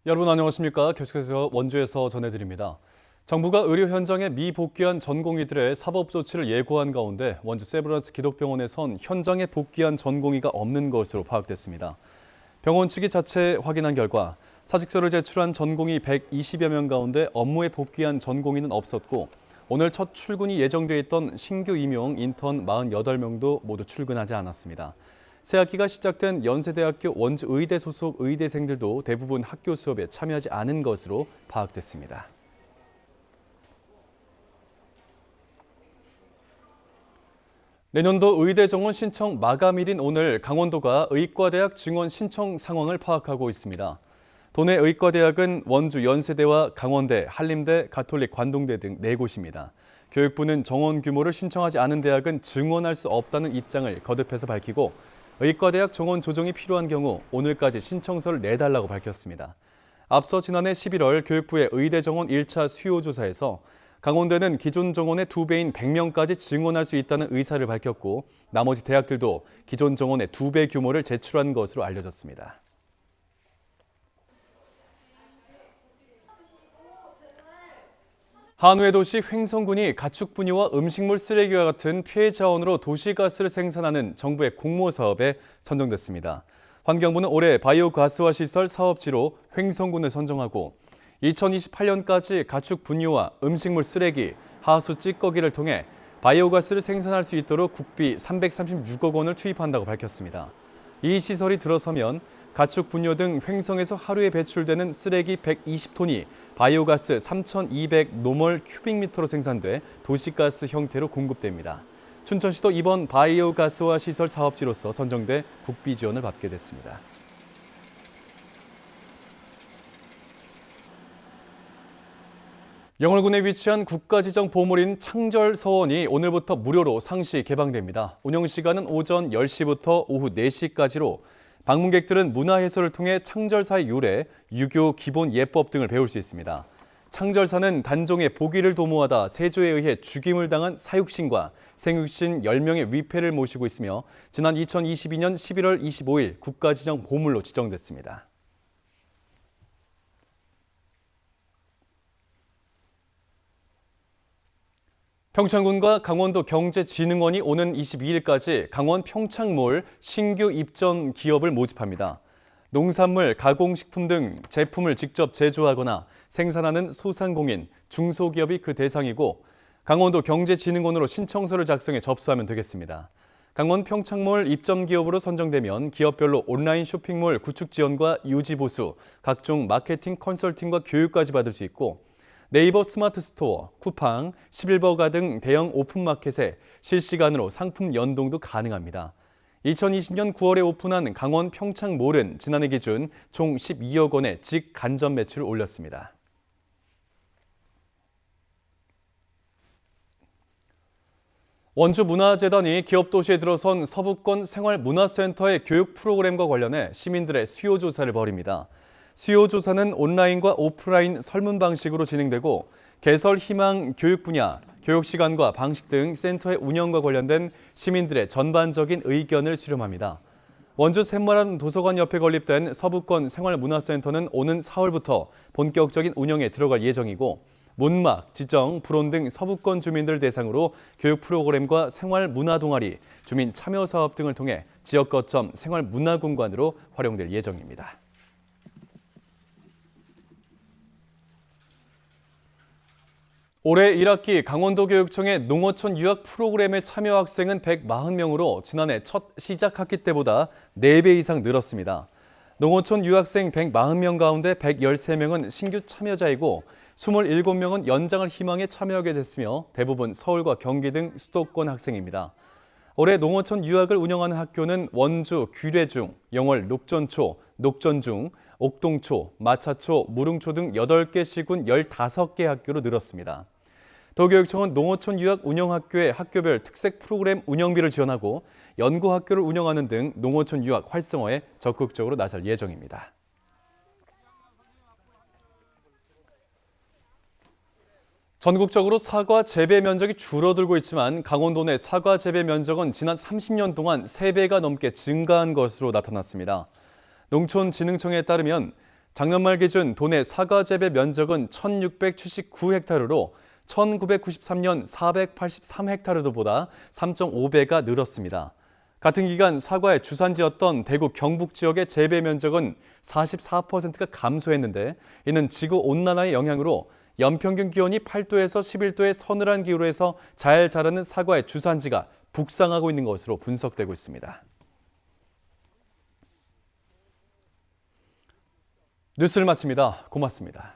여러분 안녕하십니까? 계속해서 원주에서 전해드립니다. 정부가 의료 현장에 미복귀한 전공의들의 사법 조치를 예고한 가운데 원주 세브란스 기독병원에선 현장에 복귀한 전공의가 없는 것으로 파악됐습니다. 병원 측이 자체 확인한 결과 사직서를 제출한 전공의 120여 명 가운데 업무에 복귀한 전공의는 없었고 오늘 첫 출근이 예정돼 있던 신규 임용 인턴 48명도 모두 출근하지 않았습니다. 새학기가 시작된 연세대학교 원주의대 소속 의대생들도 대부분 학교 수업에 참여하지 않은 것으로 파악됐습니다. 내년도 의대 정원 신청 마감일인 오늘 강원도가 의과대학 증원 신청 상황을 파악하고 있습니다. 도내 의과대학은 원주 연세대와 강원대, 한림대, 가톨릭 관동대 등 4곳입니다. 교육부는 정원 규모를 신청하지 않은 대학은 증원할 수 없다는 입장을 거듭해서 밝히고 의과대학 정원 조정이 필요한 경우 오늘까지 신청서를 내달라고 밝혔습니다. 앞서 지난해 11월 교육부의 의대 정원 1차 수요 조사에서 강원대는 기존 정원의 2배인 100명까지 증원할 수 있다는 의사를 밝혔고 나머지 대학들도 기존 정원의 2배 규모를 제출한 것으로 알려졌습니다. 한우의 도시 횡성군이 가축 분유와 음식물 쓰레기와 같은 피해 자원으로 도시가스를 생산하는 정부의 공모 사업에 선정됐습니다. 환경부는 올해 바이오가스화 시설 사업지로 횡성군을 선정하고 2028년까지 가축 분유와 음식물 쓰레기, 하수 찌꺼기를 통해 바이오가스를 생산할 수 있도록 국비 336억 원을 투입한다고 밝혔습니다. 이 시설이 들어서면 가축 분뇨 등 횡성에서 하루에 배출되는 쓰레기 120톤이 바이오가스 3,200노멀 큐빅미터로 생산돼 도시가스 형태로 공급됩니다. 춘천시도 이번 바이오가스화 시설 사업지로서 선정돼 국비 지원을 받게 됐습니다. 영월군에 위치한 국가지정 보물인 창절서원이 오늘부터 무료로 상시 개방됩니다. 운영 시간은 오전 10시부터 오후 4시까지로 방문객들은 문화해설을 통해 창절사의 유래, 유교 기본 예법 등을 배울 수 있습니다. 창절사는 단종의 보기를 도모하다 세조에 의해 죽임을 당한 사육신과 생육신 10명의 위패를 모시고 있으며 지난 2022년 11월 25일 국가지정 보물로 지정됐습니다. 평창군과 강원도 경제진흥원이 오는 22일까지 강원 평창몰 신규 입점 기업을 모집합니다. 농산물, 가공식품 등 제품을 직접 제조하거나 생산하는 소상공인, 중소기업이 그 대상이고 강원도 경제진흥원으로 신청서를 작성해 접수하면 되겠습니다. 강원 평창몰 입점 기업으로 선정되면 기업별로 온라인 쇼핑몰 구축 지원과 유지 보수, 각종 마케팅 컨설팅과 교육까지 받을 수 있고 네이버 스마트 스토어, 쿠팡, 11버가 등 대형 오픈마켓에 실시간으로 상품 연동도 가능합니다. 2020년 9월에 오픈한 강원 평창몰은 지난해 기준 총 12억 원의 직간접 매출을 올렸습니다. 원주문화재단이 기업도시에 들어선 서부권 생활문화센터의 교육 프로그램과 관련해 시민들의 수요 조사를 벌입니다. 수요 조사는 온라인과 오프라인 설문 방식으로 진행되고 개설 희망 교육 분야, 교육 시간과 방식 등 센터의 운영과 관련된 시민들의 전반적인 의견을 수렴합니다. 원주 샘마란 도서관 옆에 건립된 서부권 생활문화센터는 오는 4월부터 본격적인 운영에 들어갈 예정이고 문막, 지정, 불온 등 서부권 주민들 대상으로 교육 프로그램과 생활문화 동아리, 주민 참여 사업 등을 통해 지역 거점 생활문화 공간으로 활용될 예정입니다. 올해 1학기 강원도교육청의 농어촌 유학 프로그램에 참여 학생은 140명으로 지난해 첫 시작학기 때보다 4배 이상 늘었습니다. 농어촌 유학생 140명 가운데 113명은 신규 참여자이고 27명은 연장을 희망해 참여하게 됐으며 대부분 서울과 경기 등 수도권 학생입니다. 올해 농어촌 유학을 운영하는 학교는 원주 규례중, 영월 녹전초, 녹전중, 옥동초, 마차초, 무릉초 등 8개 시군 15개 학교로 늘었습니다. 도교육청은 농어촌 유학 운영학교의 학교별 특색 프로그램 운영비를 지원하고 연구학교를 운영하는 등 농어촌 유학 활성화에 적극적으로 나설 예정입니다. 전국적으로 사과 재배 면적이 줄어들고 있지만 강원도 내 사과 재배 면적은 지난 30년 동안 3배가 넘게 증가한 것으로 나타났습니다. 농촌진흥청에 따르면 작년 말 기준 도내 사과 재배 면적은 1,679헥타르로 1993년 483헥타르보다 3.5배가 늘었습니다. 같은 기간 사과의 주산지였던 대구 경북 지역의 재배 면적은 44%가 감소했는데 이는 지구온난화의 영향으로 연평균 기온이 8도에서 11도의 서늘한 기후에서 잘 자라는 사과의 주산지가 북상하고 있는 것으로 분석되고 있습니다. 뉴스를 마칩니다. 고맙습니다.